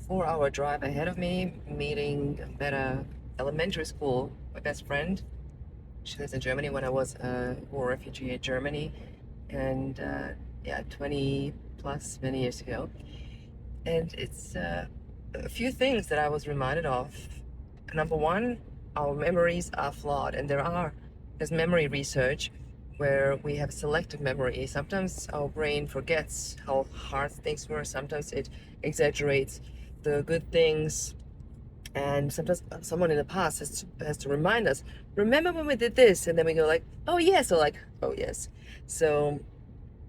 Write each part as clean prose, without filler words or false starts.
4-hour drive ahead of me, meeting at a elementary school, my best friend. She lives in Germany when I was a war refugee in Germany, and yeah, 20 plus many years ago. And it's a few things that I was reminded of. Number one, our memories are flawed, and there's memory research where we have selective memory. Sometimes our brain forgets how hard things were, sometimes it exaggerates the good things, and sometimes someone in the past has to remind us, remember when we did this, and then we go like, oh yes, or like, oh yes. So,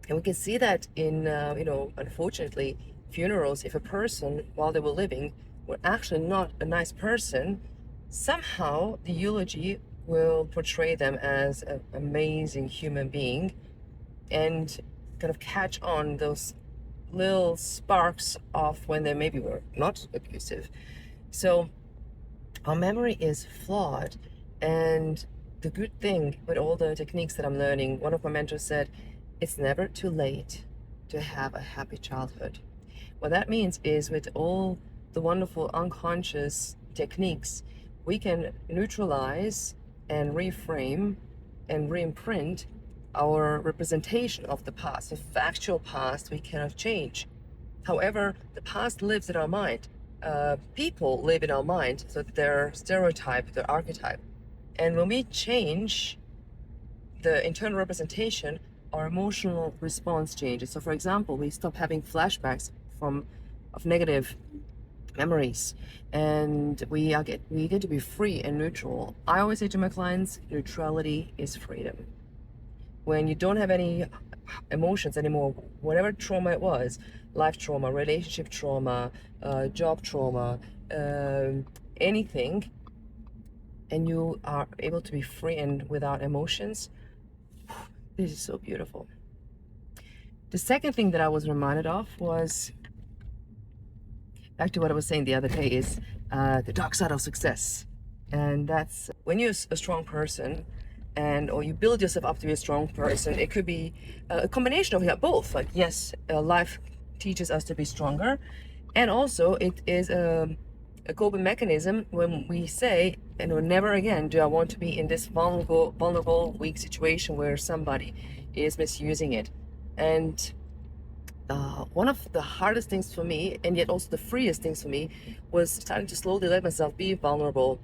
and we can see that in unfortunately, funerals. If a person while they were living were actually not a nice person, somehow the eulogy will portray them as an amazing human being, and kind of catch on those little sparks of when they maybe were not abusive. So our memory is flawed. And the good thing with all the techniques that I'm learning, one of my mentors said, it's never too late to have a happy childhood. What that means is, with all the wonderful unconscious techniques, we can neutralize and reframe and reimprint our representation of the past. The factual past we cannot change. However, the past lives in our mind. People live in our mind, so their stereotype, their archetype. And when we change the internal representation, our emotional response changes. So, for example, we stop having flashbacks of negative memories, and we get to be free and neutral. I always say to my clients, neutrality is freedom. When you don't have any emotions anymore, whatever trauma it was, life trauma, relationship trauma, job trauma, anything, and you are able to be free and without emotions, this is so beautiful. The second thing that I was reminded of was back to what I was saying the other day, is the dark side of success. And that's when you're a strong person, and or you build yourself up to be a strong person. It could be a combination of both. Like, yes, life teaches us to be stronger, and also it is a coping mechanism when we say, and never again do I want to be in this vulnerable, weak situation where somebody is misusing it. And one of the hardest things for me, and yet also the freest things for me, was starting to slowly let myself be vulnerable.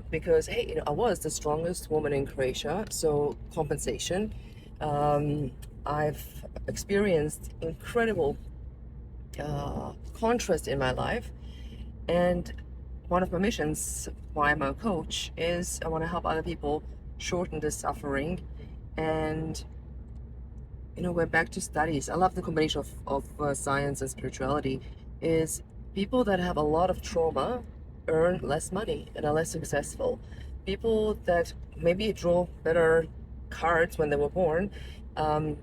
Because, hey, I was the strongest woman in Croatia, so compensation. I've experienced incredible contrast in my life, and one of my missions, why I'm a coach, is I want to help other people shorten the suffering. And we're back to studies. I love the combination of science and spirituality. Is people that have a lot of trauma earn less money and are less successful. People that maybe draw better cards when they were born, and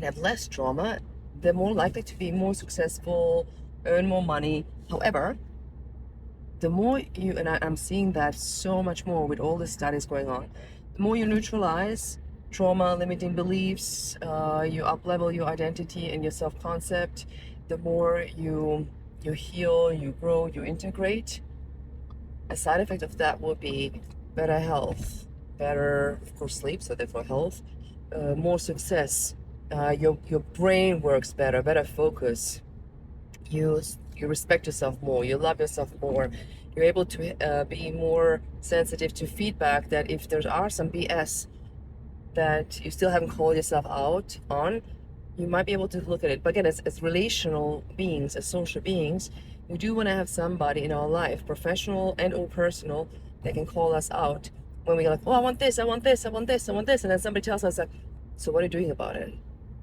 have less trauma, they're more likely to be more successful, earn more money. However, the more you, and I'm seeing that so much more with all the studies going on, the more you neutralize trauma, limiting beliefs, you up-level your identity and your self-concept, the more you heal, you grow, you integrate. A side effect of that will be better health, better, of course, sleep, so therefore health, more success. Your brain works better focus. You respect yourself more, you love yourself more, you're able to be more sensitive to feedback, that if there are some BS that you still haven't called yourself out on, you might be able to look at it. But again, as relational beings, as social beings, we do want to have somebody in our life, professional and or personal, that can call us out when we're like, oh, I want this, I want this, I want this, I want this, and then somebody tells us like, so what are you doing about it?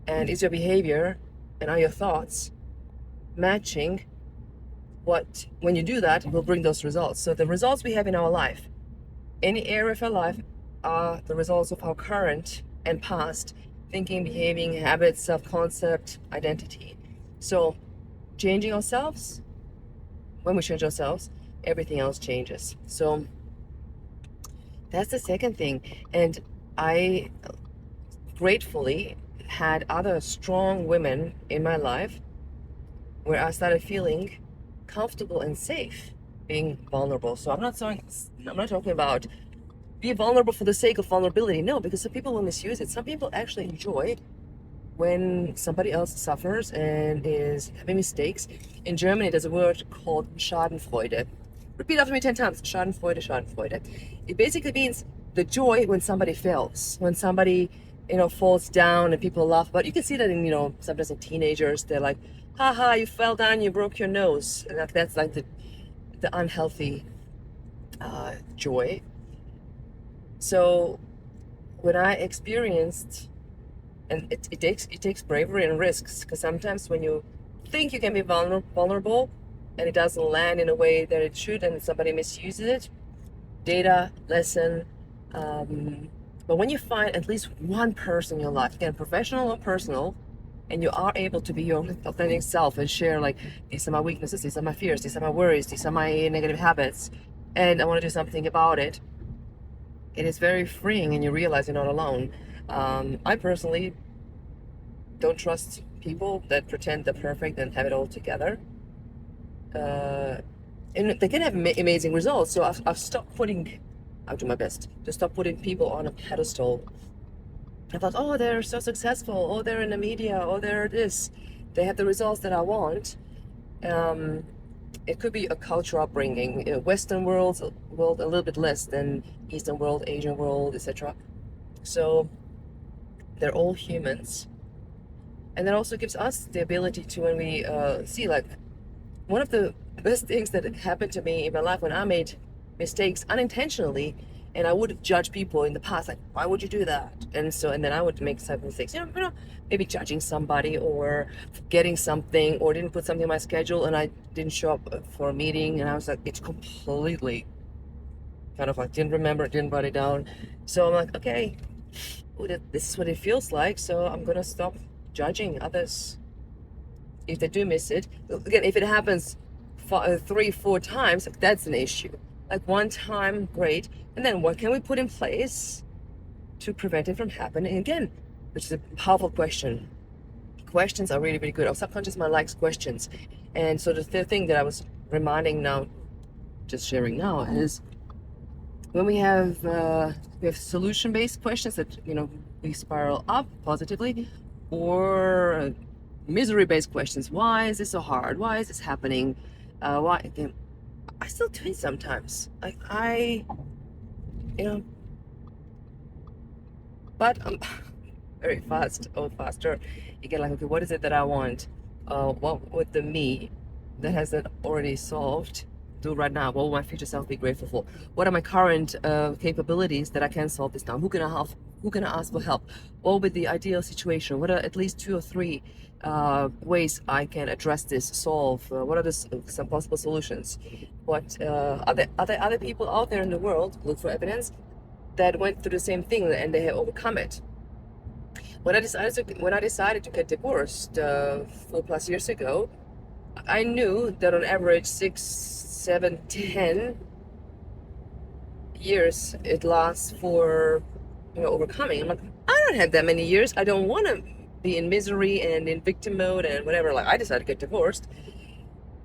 And is your behavior and are your thoughts matching what, when you do that, will bring those results? So the results we have in our life, any area of our life, are the results of our current and past thinking, behaving, habits, self-concept, identity. So changing ourselves, when we change ourselves, everything else changes. So that's the second thing. And I gratefully had other strong women in my life where I started feeling comfortable and safe being vulnerable. So I'm not talking about be vulnerable for the sake of vulnerability. No, because some people will misuse it. Some people actually enjoy when somebody else suffers and is having mistakes. In Germany, there's a word called Schadenfreude. Repeat after me 10 times. Schadenfreude, Schadenfreude. It basically means the joy when somebody fails, when somebody, falls down and people laugh. But you can see that in, sometimes in teenagers, they're like, haha, you fell down, you broke your nose. And that's like the unhealthy joy. So when I experienced, and it takes bravery and risks, because sometimes when you think you can be vulnerable and it doesn't land in a way that it should and somebody misuses it, data, lesson. But when you find at least one person in your life, again, professional or personal, and you are able to be your authentic self and share, like, these are my weaknesses, these are my fears, these are my worries, these are my negative habits, and I want to do something about it, it is very freeing, and you realize you're not alone. I personally don't trust people that pretend they're perfect and have it all together. And they can have amazing results. So I've stopped putting, I'll do my best to stop putting people on a pedestal. I thought, oh, they're so successful. Oh, they're in the media. Oh, they're this. They have the results that I want. It could be a cultural upbringing. Western world a little bit less than Eastern world, Asian world, etc. So they're all humans. And that also gives us the ability to, when we see, like, one of the best things that happened to me in my life when I made mistakes unintentionally, and I would judge people in the past, like, why would you do that? And then I would make some mistakes, maybe judging somebody or forgetting something or didn't put something in my schedule and I didn't show up for a meeting, and I was like, it's completely kind of like didn't remember, didn't write it down. So I'm like, okay, this is what it feels like, so I'm gonna stop judging others if they do miss it. Again, if it happens 3-4 times, that's an issue. Like, one time, great, and then what can we put in place to prevent it from happening again? Which is a powerful question. Questions are really, really good. Our subconscious mind likes questions. And so the third thing that I was reminding now, just sharing now, is when we have solution-based questions that we spiral up positively, or misery-based questions. Why is this so hard? Why is this happening? Why? Again, I still do it sometimes. Like, but I'm very faster. You get like, okay, what is it that I want? What would the me that has that already solved do right now? What will my future self be grateful for? What are my current capabilities that I can solve this now? Who can I help? Who can I ask for help? What would the ideal situation? What are at least 2 or 3 ways I can address this, solve? What are some possible solutions? What are there other people out there in the world? Look for evidence that went through the same thing and they have overcome it. When I decided to get divorced 4+ years ago, I knew that on average 6, 7, 10 years it lasts for overcoming. I'm like, I don't have that many years. I don't want to be in misery and in victim mode and whatever. Like, I decided to get divorced.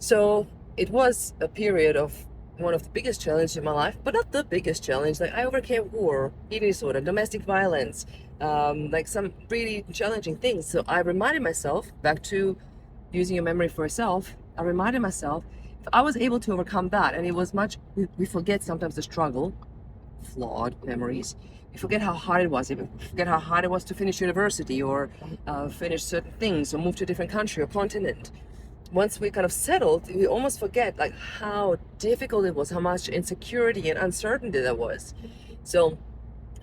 So it was a period of one of the biggest challenges in my life, but not the biggest challenge. Like, I overcame war, eating disorder, domestic violence, like some really challenging things. So I reminded myself, back to using your memory for yourself, I reminded myself, if I was able to overcome that, and it was we forget sometimes the struggle, flawed memories. We forget how hard it was. We forget how hard it was to finish university or finish certain things or move to a different country or continent. Once we kind of settled, we almost forget like how difficult it was, how much insecurity and uncertainty there was. So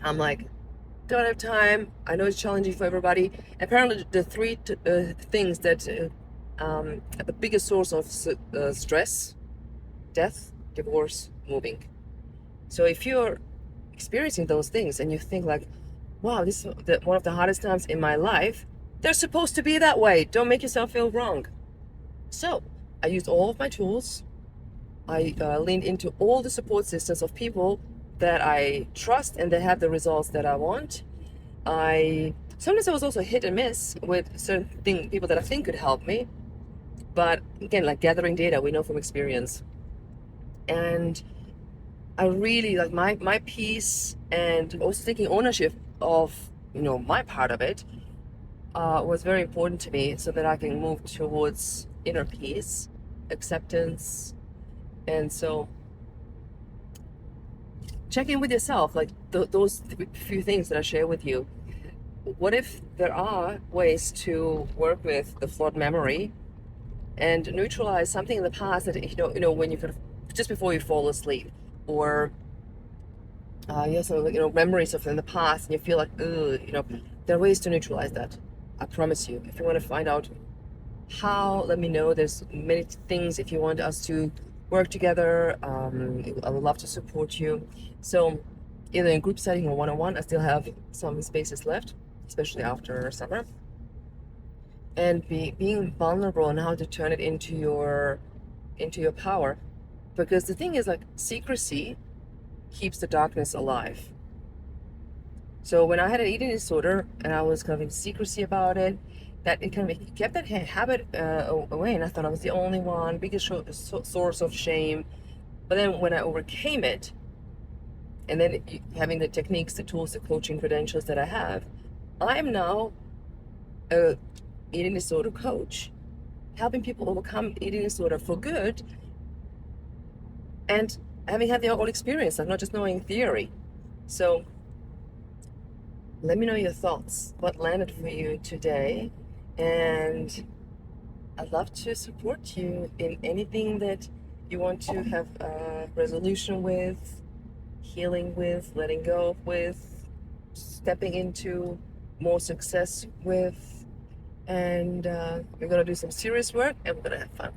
I'm like, don't have time. I know it's challenging for everybody. Apparently, the 3 things that are the biggest source of stress: death, divorce, moving. So if you're experiencing those things and you think like, wow, this is one of the hardest times in my life, they're supposed to be that way. Don't make yourself feel wrong. So I used all of my tools. I leaned into all the support systems of people that I trust and that have the results that I want. Sometimes I was also hit and miss with certain people that I think could help me. But again, like gathering data, we know from experience. And I really like my piece, and also taking ownership of, my part of it, was very important to me so that I can move towards inner peace, acceptance. And so check in with yourself, like those few things that I share with you. What if there are ways to work with the flawed memory and neutralize something in the past that, when you could, just before you fall asleep, or you have some, memories of in the past, and you feel like, ugh, there are ways to neutralize that. I promise you. If you want to find out how, let me know. There's many things. If you want us to work together, I would love to support you. So either in group setting or one-on-one, I still have some spaces left, especially after summer. And being vulnerable and how to turn it into your power, because the thing is, like, secrecy keeps the darkness alive. So when I had an eating disorder and I was kind of in secrecy about it, that it kind of kept that habit away, and I thought I was the only one, biggest source of shame. But then when I overcame it, and then having the techniques, the tools, the coaching credentials that I have, I'm now a eating disorder coach, helping people overcome eating disorder for good, and having had their own experience, like not just knowing theory. So let me know your thoughts. What landed for you today? And I'd love to support you in anything that you want to have a resolution with, healing with, letting go with, stepping into more success with. And we're going to do some serious work, and we're going to have fun.